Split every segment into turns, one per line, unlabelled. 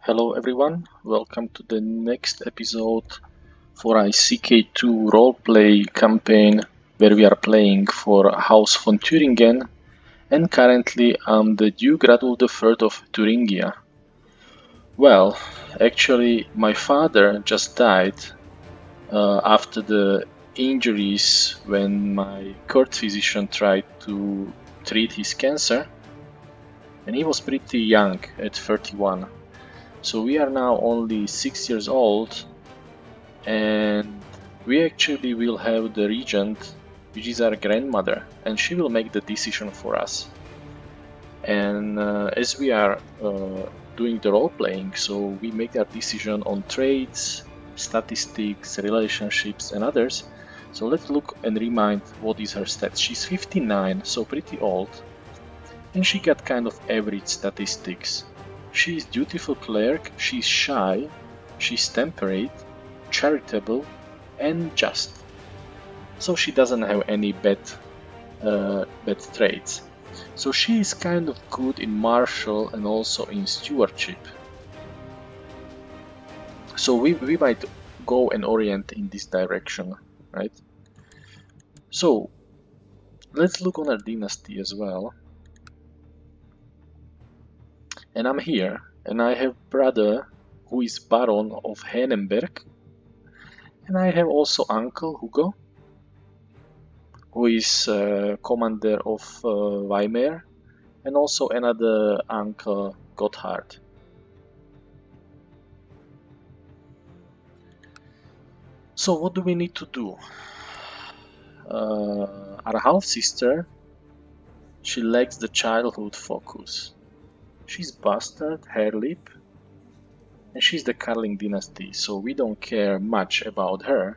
Hello everyone, welcome to the next episode for a CK2 roleplay campaign where we are playing for House von Thuringen, and currently I'm the Duke Radul III of Thuringia. Well, actually my father just died after the injuries when my court physician tried to treat his cancer, and he was pretty young at 31. So we are now only 6 years old, and we actually will have the regent, which is our grandmother, and she will make the decision for us. And as we are doing the role playing, so we make our decision on traits, statistics, relationships, and others. So let's look and remind what is her stats. She's 59, so pretty old, and she got kind of average statistics. She is dutiful cleric, she's shy, she's temperate, charitable, and just. So she doesn't have any bad traits. So she is kind of good in martial and also in stewardship. So we might go and orient in this direction, right? So let's look on our dynasty as well. And I'm here, and I have brother who is Baron of Hennenberg, and I have also uncle Hugo, who is commander of Weimar, and also another uncle Gotthard. So what do we need to do? Our half-sister, she lacks the childhood focus. She's bastard, hair lip, and she's the Carling dynasty, so we don't care much about her.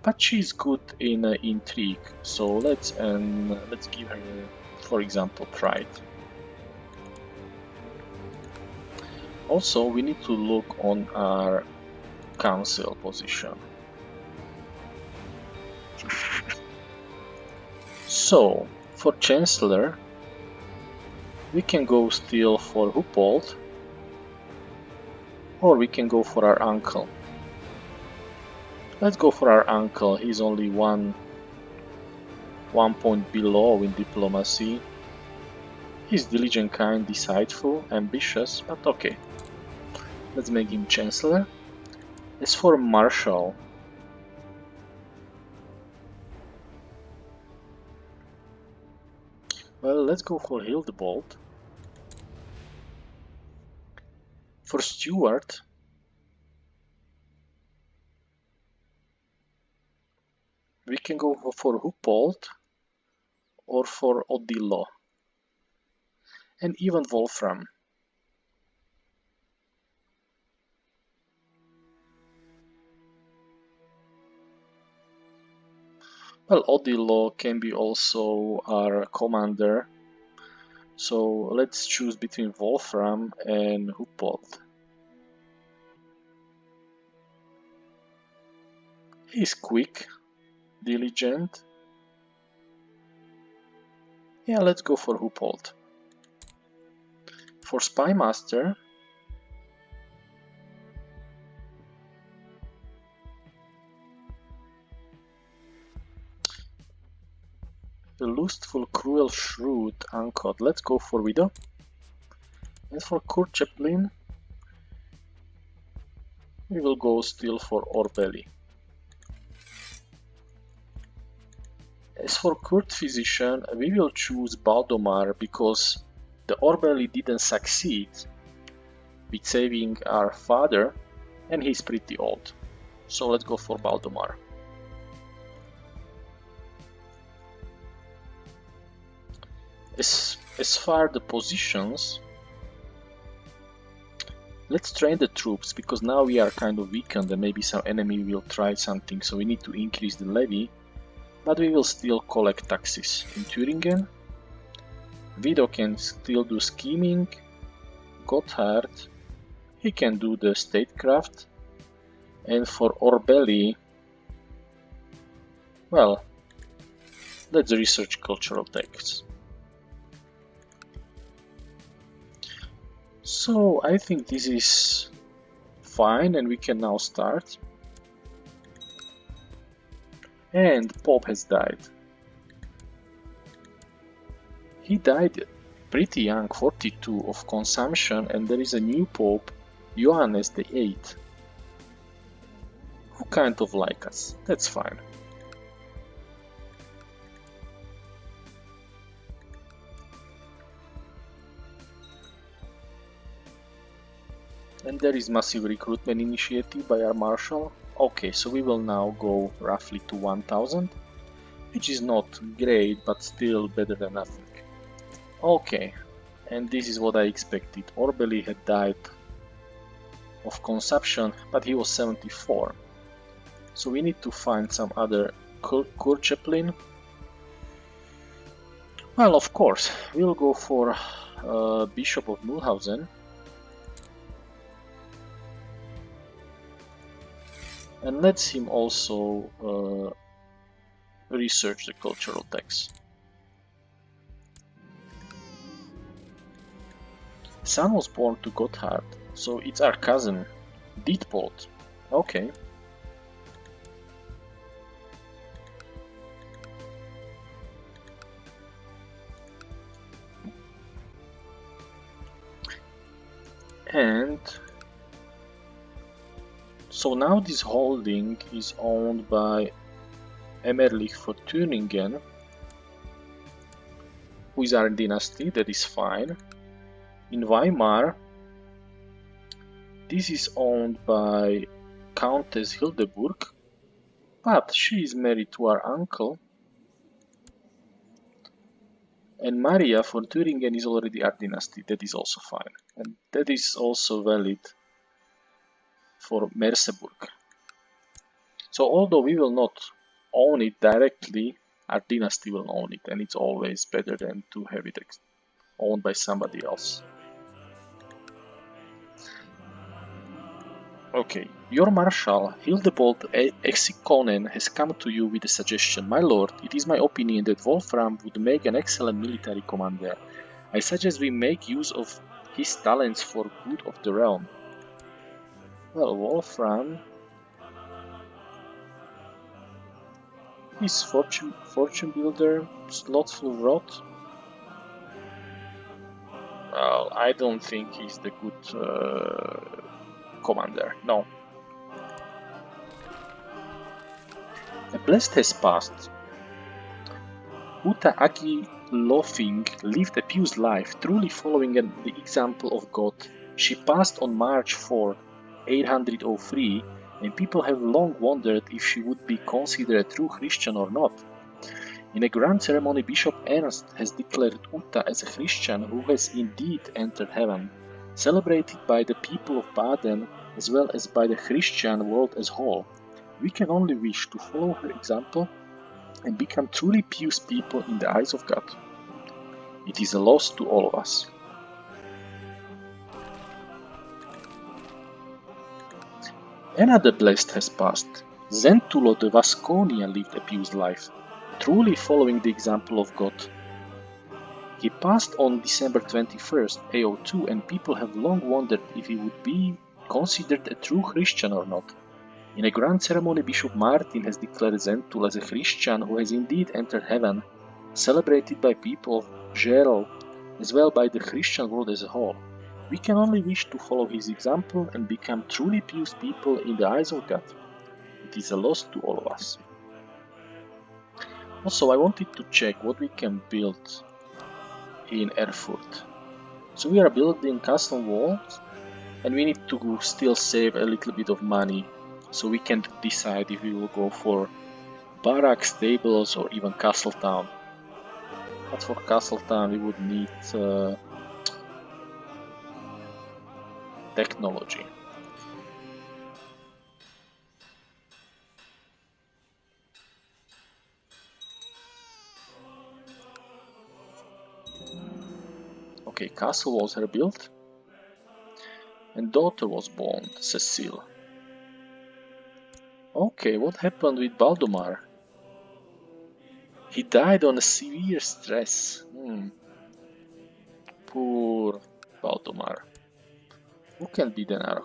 But she's good in intrigue, so let's give her, for example, pride. Also, we need to look on our council position. So, for Chancellor, we can go still for Hupold, or we can go for our uncle. Let's go for our uncle. He's only one point below in diplomacy. He's diligent, kind, decideful, ambitious, but okay. Let's make him Chancellor. As for Marshal, well, let's go for Hildebold. For Steward, we can go for Hupold or for Odilo, and even Wolfram. Well, Odilo can be also our commander, so let's choose between Wolfram and Hupold. He's quick, diligent. Yeah, let's go for Hupold. For Spymaster, the lustful, cruel, shrewd, uncouth. Let's go for Widow. And for Kurt Chaplin, we will go still for Orbelly. As for Kurt Physician, we will choose Baldomar because the Orbelly didn't succeed with saving our father, and he's pretty old. So let's go for Baldomar. As far the positions, let's train the troops because now we are kind of weakened and maybe some enemy will try something, so we need to increase the levy, but we will still collect taxes. In Thuringen, Vido can still do scheming. Gotthard, he can do the statecraft, and for Orbelly, well, let's research cultural texts. So I think this is fine and we can now start. And Pope has died. He died pretty young, 42, of consumption, and there is a new Pope, Johannes the 8th, who kind of like us. That's fine. And there is massive recruitment initiative by our marshal. Okay, so we will now go roughly to 1000, which is not great, but still better than nothing. Okay, and this is what I expected. Orbeli had died of consumption, but he was 74. So we need to find some other court chaplain. Well, of course, we'll go for Bishop of Mulhausen. And let's him also research the cultural texts. Son was born to Gotthard, so it's our cousin, Dietpold. Okay. And so now this holding is owned by Emmerlich for Thuringen, who is our dynasty, that is fine. In Weimar, this is owned by Countess Hildeburg, but she is married to our uncle. And Maria for Thuringen is already our dynasty, that is also fine. And that is also valid for Merseburg. So although we will not own it directly, our dynasty will own it, and it's always better than to have it owned by somebody else. Okay, your Marshal, Hildebold Exikonen, has come to you with a suggestion. My lord, it is my opinion that Wolfram would make an excellent military commander. I suggest we make use of his talents for good of the realm. Well, Wolfram is fortune builder, slothful rot. Well, I don't think he's the good commander, no. A blessed has passed. Uta Aki Lofing lived a pious life, truly following the example of God. She passed on March 4, 803, and people have long wondered if she would be considered a true Christian or not. In a grand ceremony, Bishop Ernst has declared Uta as a Christian who has indeed entered heaven, celebrated by the people of Baden as well as by the Christian world as a whole. We can only wish to follow her example and become truly pious people in the eyes of God. It is a loss to all of us. Another blessed has passed. Zentulo de Vasconia lived a pious life, truly following the example of God. He passed on December 21st, 802, and people have long wondered if he would be considered a true Christian or not. In a grand ceremony, Bishop Martin has declared Zentul as a Christian who has indeed entered heaven, celebrated by people of Gerald as well by the Christian world as a whole. We can only wish to follow his example and become truly pious people in the eyes of God. It is a loss to all of us. Also, I wanted to check what we can build in Erfurt. So we are building castle walls, and we need to still save a little bit of money, so we can decide if we will go for barracks, stables, or even castle town. But for castle town we would need technology. Okay, castle walls are built, and daughter was born, Cecile. Okay, what happened with Valdemar? He died on a severe stress. Poor Valdemar. Who can be then our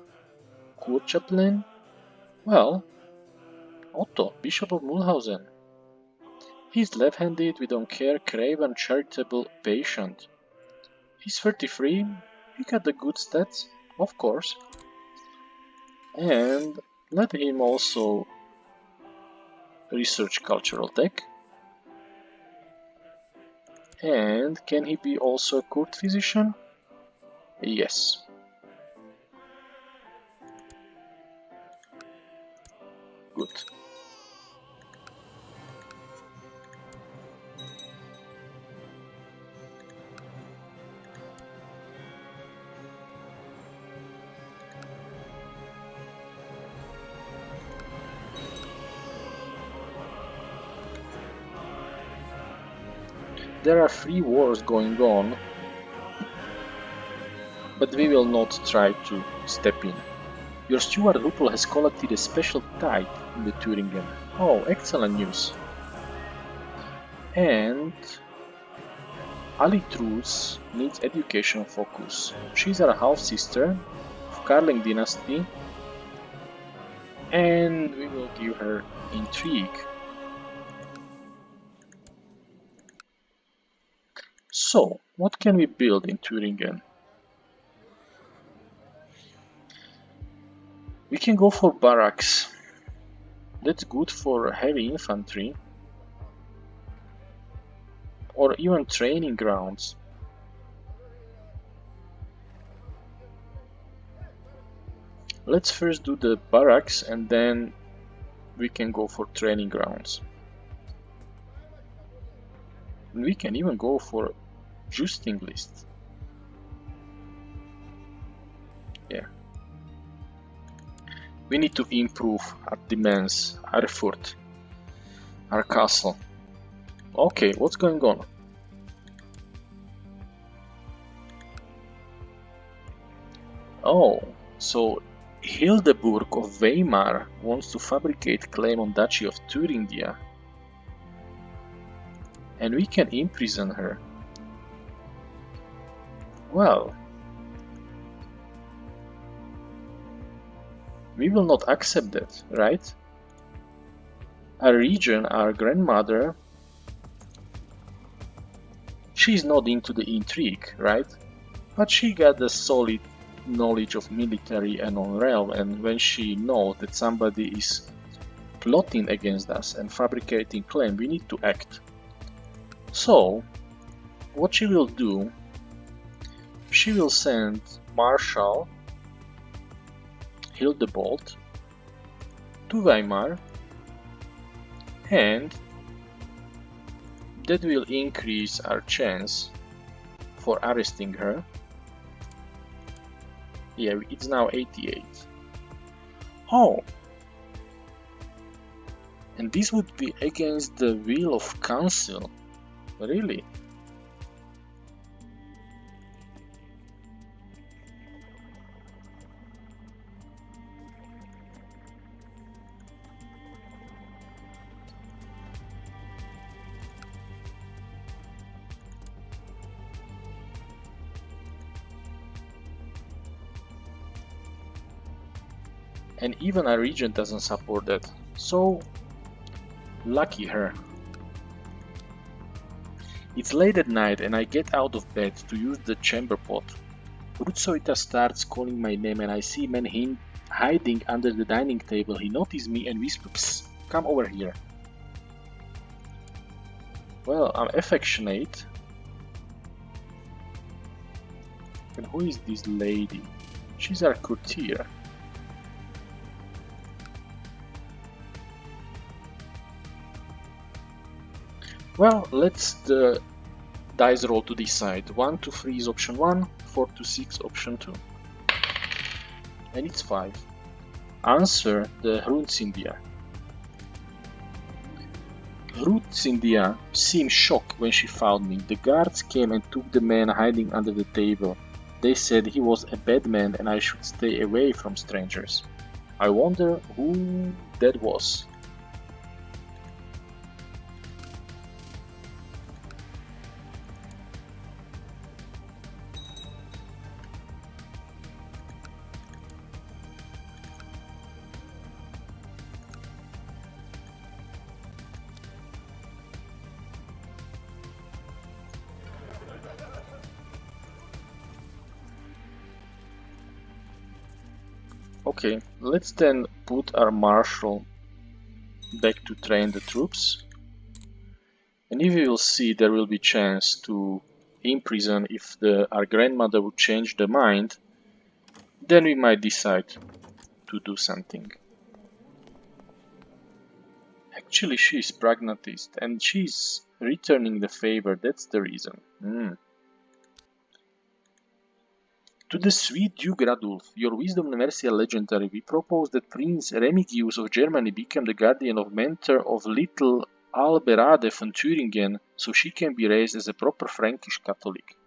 court chaplain? Well, Otto, Bishop of Mulhausen. He's left-handed, we don't care, craven, charitable, patient. He's 33, he got the good stats, of course. And let him also research cultural tech. And can he be also a court physician? Yes. Good. There are 3 wars going on, but we will not try to step in. Your steward Lupul has collected a special type in the Thuringen. Oh, excellent news. And Alitrus needs education focus. She's our half-sister of Karling dynasty, and we will give her intrigue. So, what can we build in Thuringen? We can go for barracks. That's good for heavy infantry. Or even training grounds. Let's first do the barracks and then we can go for training grounds. And we can even go for justing list. Yeah. We need to improve our demands, our fort, our castle. Okay, what's going on? Oh, so Hildeburg of Weimar wants to fabricate claim on Duchy of Thuringia. And we can imprison her. Well, we will not accept that, right? Our region, our grandmother, she's not into the intrigue, right? But she got a solid knowledge of military and on realm, and when she knows that somebody is plotting against us and fabricating claim, we need to act. So, what she will do, she will send Marshal Hildebold to Weimar, and that will increase our chance for arresting her. Yeah, it's now 88. Oh! And this would be against the will of council. Really? And even our region doesn't support that. So, lucky her. It's late at night and I get out of bed to use the chamber pot. Rutsoita starts calling my name and I see men hiding under the dining table. He notices me and whispers, "Psst, come over here." Well, I'm affectionate. And who is this lady? She's our courtier. Well, let's the dice roll to decide. 1 to 3 is option 1, 4 to 6 option 2. And it's 5. Answer the Hruncindia. Hruncindia seemed shocked when she found me. The guards came and took the man hiding under the table. They said he was a bad man and I should stay away from strangers. I wonder who that was. Okay, let's then put our marshal back to train the troops. And if you will see, there will be chance to imprison if our grandmother would change the mind, then we might decide to do something. Actually, she's pragmatist and she's returning the favor, that's the reason. To the sweet Duke Radulf, your wisdom and mercy are legendary. We propose that Prince Remigius of Germany become the guardian of mentor of little Alberade von Thuringen, so she can be raised as a proper Frankish Catholic.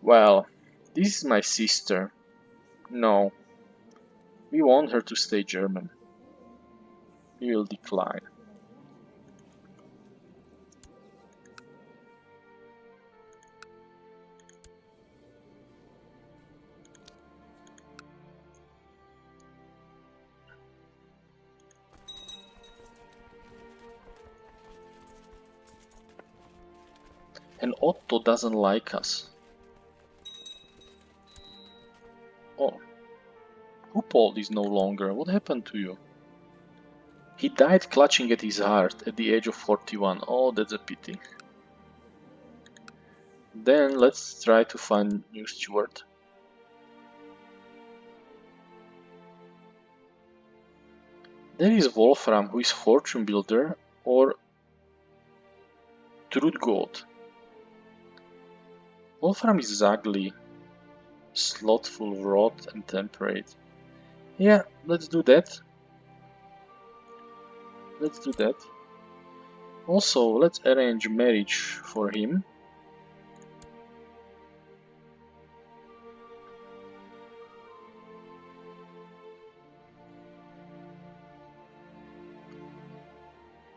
Well, this is my sister. No, we want her to stay German. We will decline. And Otto doesn't like us. Oh. Hupold is no longer. What happened to you? He died clutching at his heart at the age of 41. Oh, that's a pity. Then let's try to find new steward. There is Wolfram, who is fortune builder, or Trudgold. Wolfram is ugly, slothful, wrought, and temperate. Yeah, let's do that. Let's do that. Also, let's arrange marriage for him.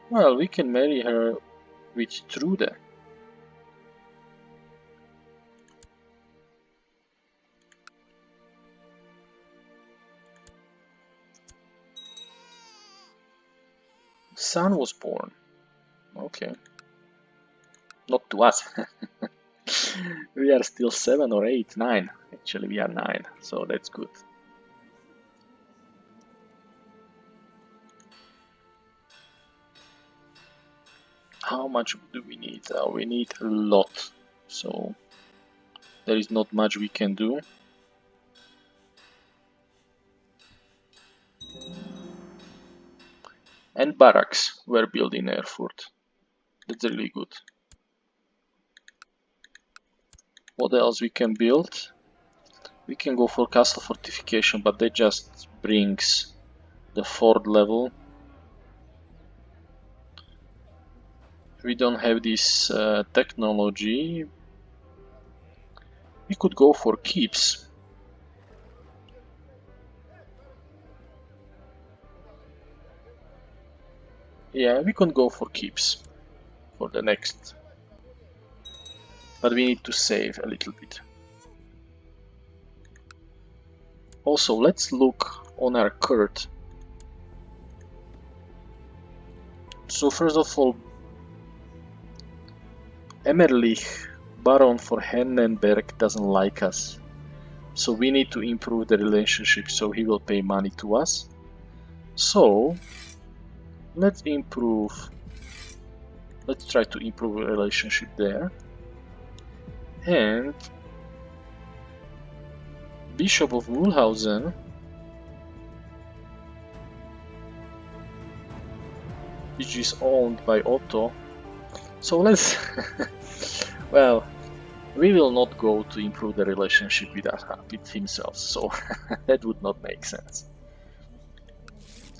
Well, we can marry her with Trude. Son was born. Okay. Not to us. We are still 7 or 8, 9. Actually, we are 9, so that's good. How much do we need? We need a lot, so there is not much we can do. And barracks were built in Erfurt. That's really good. What else we can build? We can go for castle fortification, but that just brings the 4th level. We don't have this technology. We could go for keeps. Yeah, we can go for keeps for the next. But we need to save a little bit. Also, let's look on our court. So first of all, Emmerlich, Baron for Hennenberg, doesn't like us. So we need to improve the relationship, so he will pay money to us. So let's try to improve a relationship there. And Bishop of Mulhausen which is owned by Otto. So let's well, we will not go to improve the relationship with himself, so that would not make sense.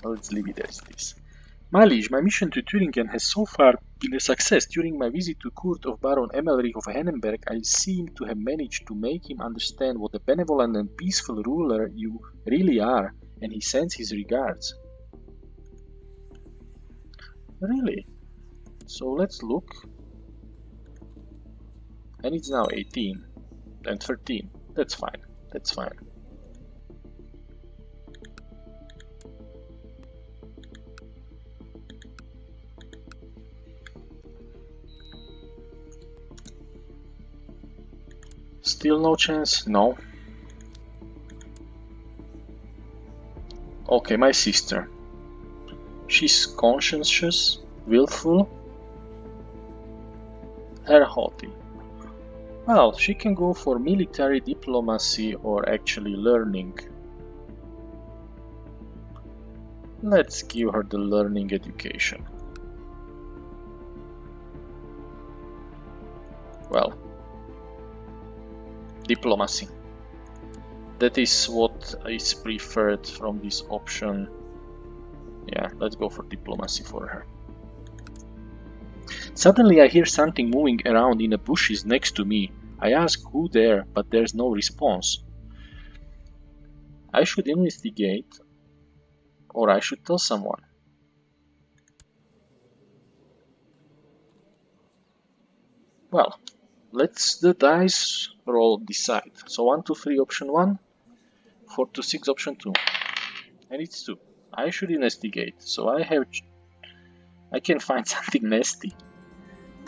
Let's leave it as this. My liege, my mission to Thuringen has so far been a success. During my visit to court of Baron Emmelrich of Hennenberg, I seem to have managed to make him understand what a benevolent and peaceful ruler you really are, and he sends his regards. Really? So let's look. And it's now 18 and 13. That's fine. That's fine. Still no chance? No. Okay, my sister. She's conscientious, willful, and haughty. Well, she can go for military diplomacy or actually learning. Let's give her the learning education. Well, diplomacy. That is what is preferred from this option. Yeah, let's go for diplomacy for her. Suddenly I hear something moving around in the bushes next to me. I ask who there, but there's no response. I should investigate, or I should tell someone. Well, let's the dice roll decide. So 1, 2, 3 option 1, 4 to 6 option 2. And it's 2. I should investigate, so I can find something nasty.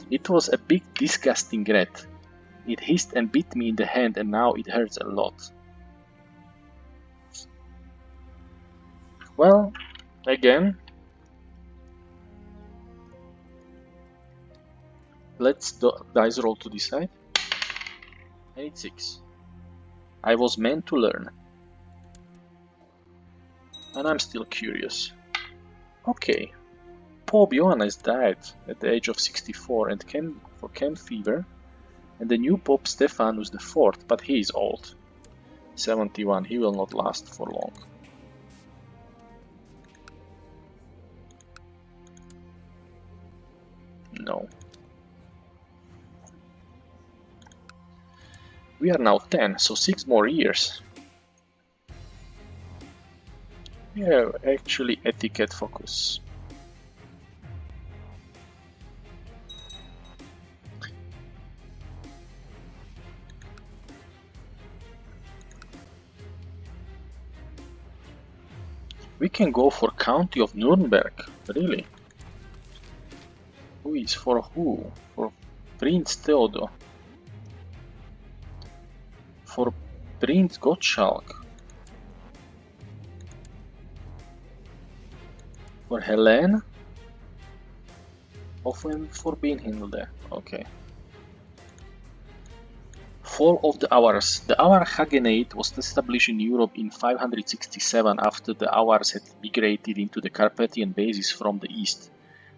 It was a big disgusting rat. It hissed and bit me in the hand and now it hurts a lot. Well, again, let's dice roll to decide. And it's 6. I was meant to learn. And I'm still curious. Okay. Pope Johannes died at the age of 64 and for camp fever. And the new Pope Stephanus IV, but he is old. 71, he will not last for long. No. We are now 10, so 6 more years. We have actually etiquette focus. We can go for County of Nuremberg, really? Who is for who? For Prince Theodor. For Prince Gottschalk. For Helene? Or for Brynhilde? Okay. Fall of the Avars. The Avar Khaganate was established in Europe in 567 after the Avars had migrated into the Carpathian bases from the east.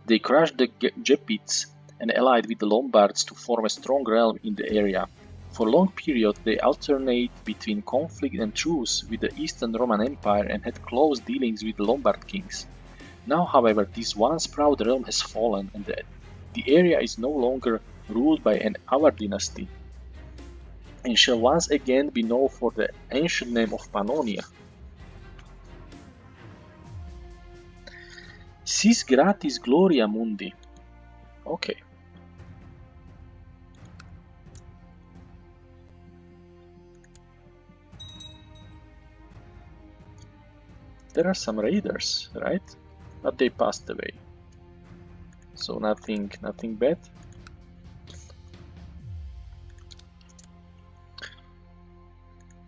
They crushed the Gepids and allied with the Lombards to form a strong realm in the area. For a long period they alternate between conflict and truce with the Eastern Roman Empire and had close dealings with the Lombard kings. Now, however, this once proud realm has fallen and the area is no longer ruled by an Avar dynasty and shall once again be known for the ancient name of Pannonia. Sis gratis gloria mundi. Okay. There are some raiders, right? But they passed away. So nothing bad.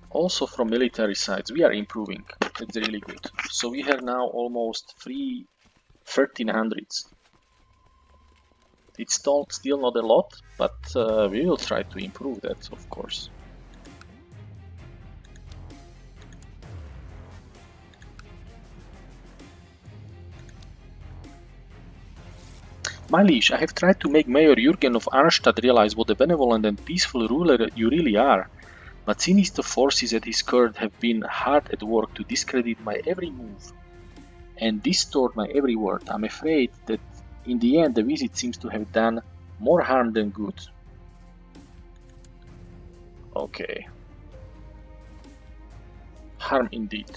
Also from military sides, we are improving. That's really good. So we have now almost 1300s. It's still not a lot, but we will try to improve that, of course. My liege, I have tried to make Mayor Jürgen of Arnstadt realize what a benevolent and peaceful ruler you really are, but sinister forces at his court have been hard at work to discredit my every move and distort my every word. I'm afraid that in the end the visit seems to have done more harm than good. Okay. Harm indeed.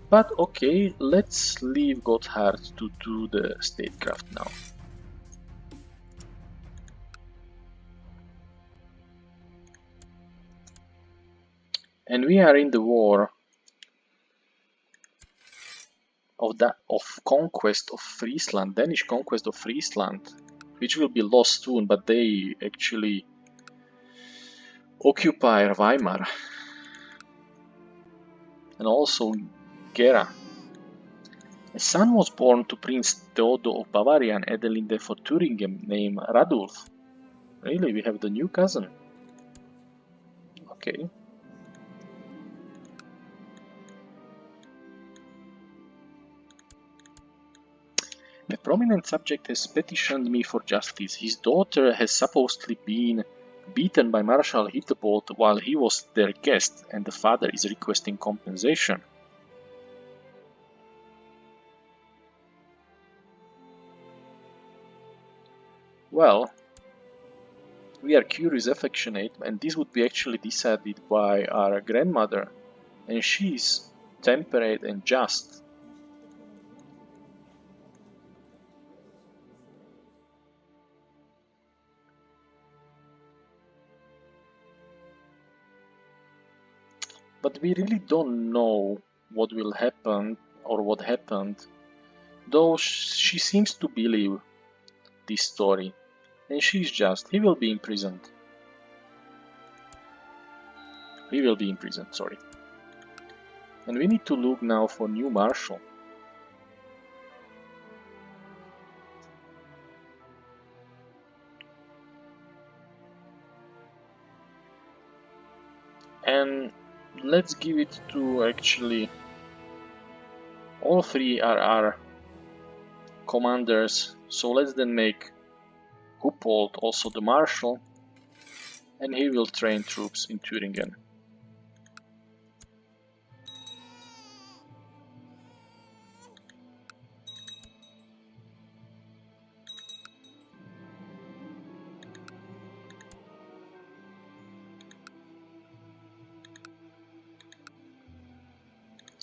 But okay, let's leave Gotthard to do the statecraft now. And we are in the war of conquest of Friesland, Danish conquest of Friesland, which will be lost soon, but they actually occupy Weimar. And also Gera. A son was born to Prince Theodo of Bavaria and Adelinde for Thuringen named Radulf. Really, we have the new cousin. Okay. A prominent subject has petitioned me for justice. His daughter has supposedly been beaten by Marshal Hittebold while he was their guest, and the father is requesting compensation. Well, we are curious, affectionate, and this would be actually decided by our grandmother, and she is temperate and just. But we really don't know what will happen or what happened, though she seems to believe this story, and she's just. He will be imprisoned. He will be imprisoned, sorry. And we need to look now for new marshal. And let's give it to actually all three are our commanders, so let's then make Huppold also the marshal, and he will train troops in Thuringen.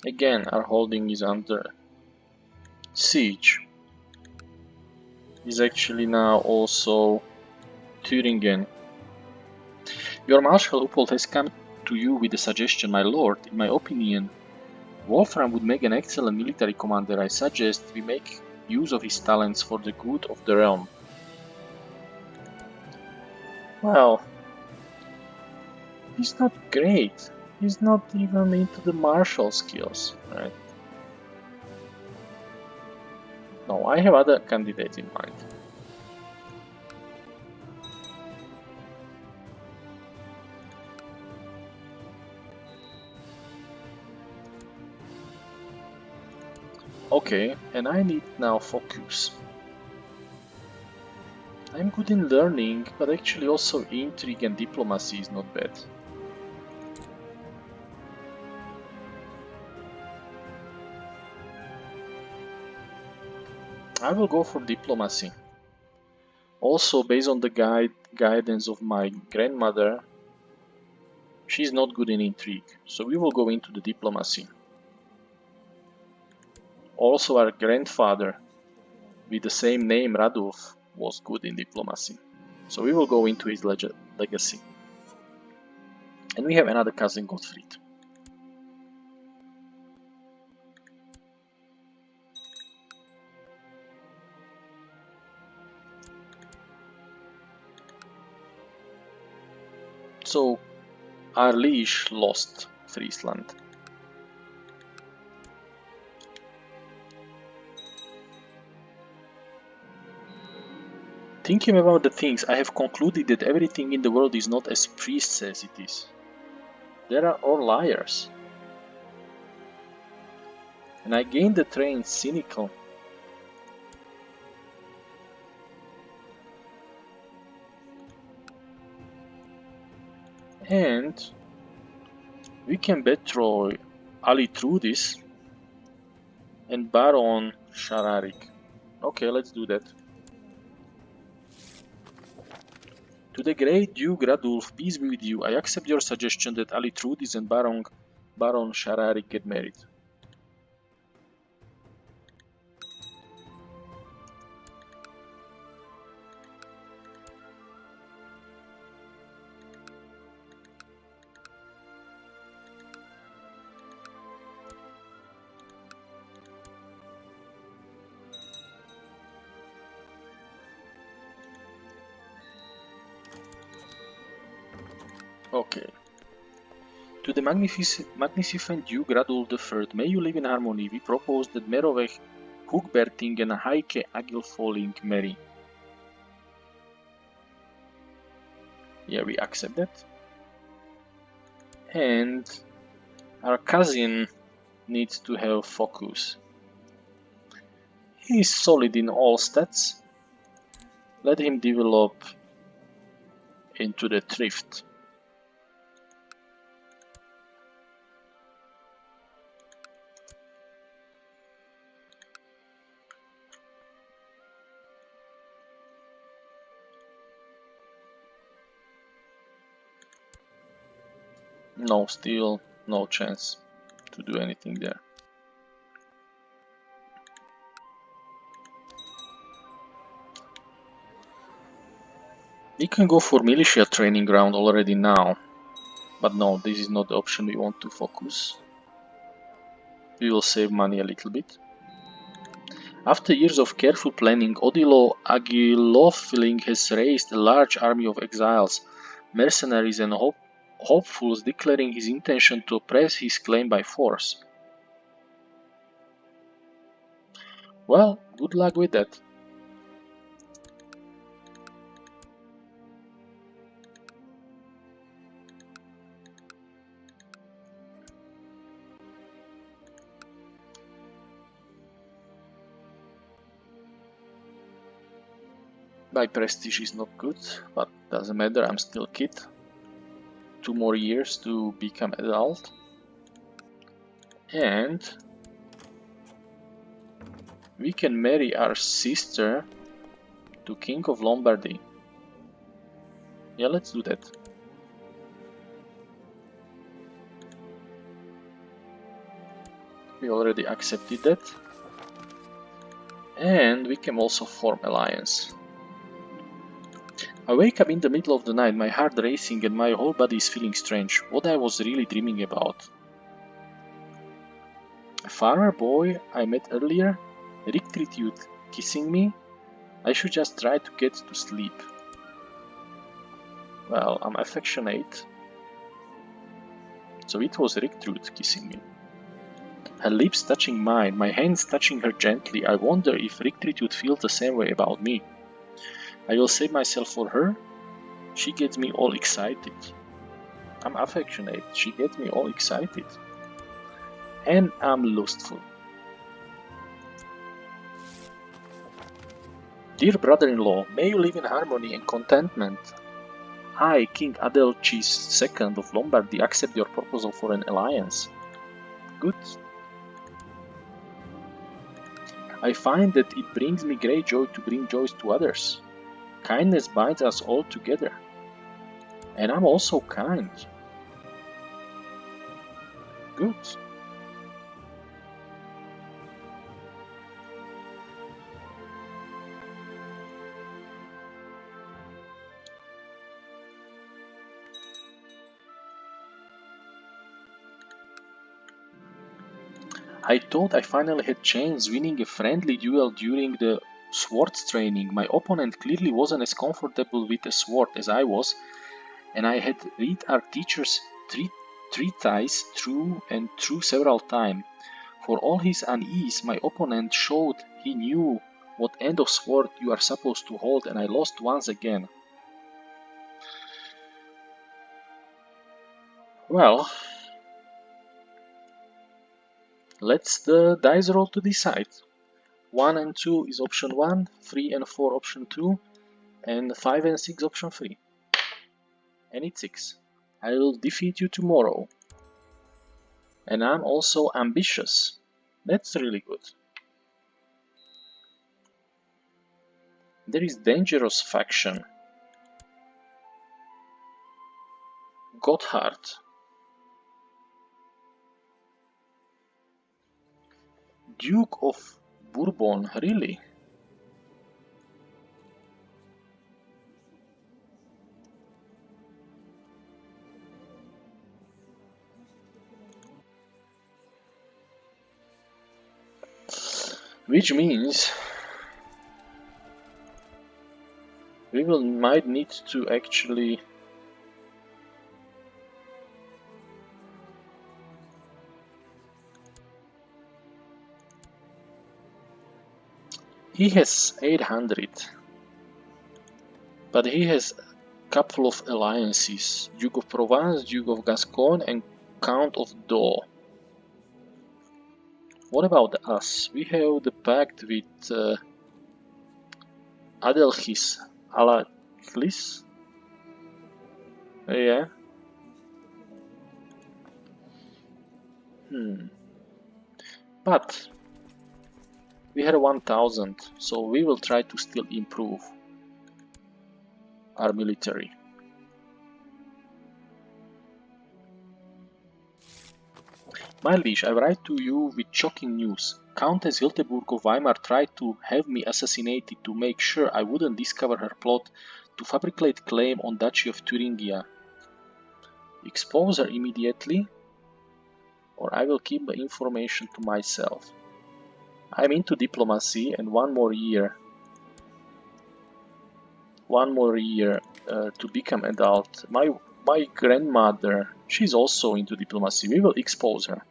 Again, our holding is under siege. Is actually now also Thuringen. Your Marshal Uppold has come to you with a suggestion, my lord. In my opinion, Wolfram would make an excellent military commander. I suggest we make use of his talents for the good of the realm. Well, he's not great. He's not even into the martial skills, right? No, I have other candidates in mind. Okay, and I need now focus. I'm good in learning, but actually also intrigue and diplomacy is not bad. I will go for diplomacy. Also, based on the guidance of my grandmother, she's not good in intrigue, so we will go into the diplomacy. Also, our grandfather, with the same name, Radulf, was good in diplomacy, so we will go into his legacy. And we have another cousin, Gottfried. So, our liege lost Friesland. Thinking about the things, I have concluded that everything in the world is not as priest says it is. There are all liars. And I gained the train cynical. And we can betray Ali Trudis and Baron Shararik. Okay, let's do that. To the great Duke Radulf, peace be with you. I accept your suggestion that Ali Trudis and Baron Shararik get married. Okay. To the magnificent Duke Radul III, may you live in harmony, we propose that Merovech Hugbertingen Heike Agilfoling Mary. Yeah, we accept that. And our cousin needs to have focus. He is solid in all stats. Let him develop into the thrift. No, still no chance to do anything there. We can go for militia training ground already now, but no, this is not the option we want to focus. We will save money a little bit. After years of careful planning, Odilo Agilophiling has raised a large army of exiles, mercenaries and hopefuls, declaring his intention to oppress his claim by force. Well, good luck with that. My prestige is not good, but doesn't matter, I'm still kid. 2 more years to become adult. And we can marry our sister to King of Lombardy. Yeah, let's do that. We already accepted that. And we can also form alliance. I wake up in the middle of the night, my heart racing and my whole body is feeling strange. What I was really dreaming about. A farmer boy I met earlier, Rictritude kissing me. I should just try to get to sleep. Well, I'm affectionate. So it was Rictrud kissing me. Her lips touching mine, my hands touching her gently. I wonder if Rictritude feels the same way about me. I will save myself for her. She gets me all excited. I'm affectionate. She gets me all excited. And I'm lustful. Dear brother-in-law, may you live in harmony and contentment. I, King Adelchis II of Lombardy, accept your proposal for an alliance. Good. I find that it brings me great joy to bring joys to others. Kindness binds us all together. And I'm also kind. Good. I thought I finally had chance winning a friendly duel during the swords training. My opponent clearly wasn't as comfortable with a sword as I was, and I had read our teacher's treatise through and through several times. For all his unease, my opponent showed he knew what end of sword you are supposed to hold, and I lost once again. Well, let's the dice roll to decide. 1 and 2 is option 1, 3 and 4 option 2, and 5 and 6 option 3. And it's 6. I will defeat you tomorrow. And I'm also ambitious. That's really good. There is dangerous faction. Gotthard. Duke of Bourbon, really? Which means we might need to actually He has 800, but he has a couple of alliances: Duke of Provence, Duke of Gascogne, and Count of Daux. What about us? We have the pact with Adelchis Alachlis. Yeah. But we had 1000, so we will try to still improve our military. My liege, I write to you with shocking news. Countess Hildeburg of Weimar tried to have me assassinated to make sure I wouldn't discover her plot to fabricate claim on Duchy of Thuringia. Expose her immediately, or I will keep the information to myself. I'm into diplomacy, and one more year to become adult. My grandmother, she's also into diplomacy. We will expose her.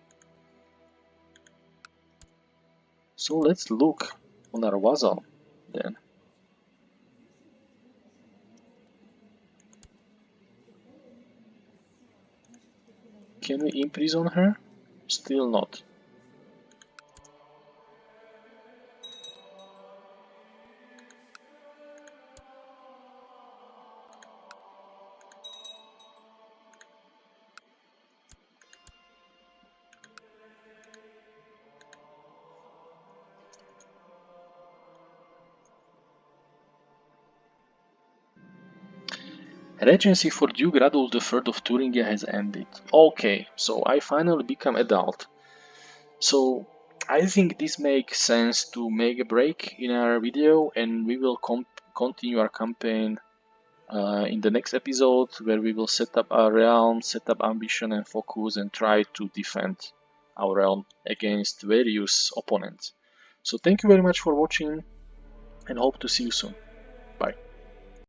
So let's look on our vassal then. Can we imprison her? Still not. Regency for Duke Radulf III of Thuringia has ended. Okay, so I finally become adult. So I think this makes sense to make a break in our video, and we will continue our campaign in the next episode, where we will set up our realm, set up ambition and focus, and try to defend our realm against various opponents. So thank you very much for watching, and hope to see you soon. Bye.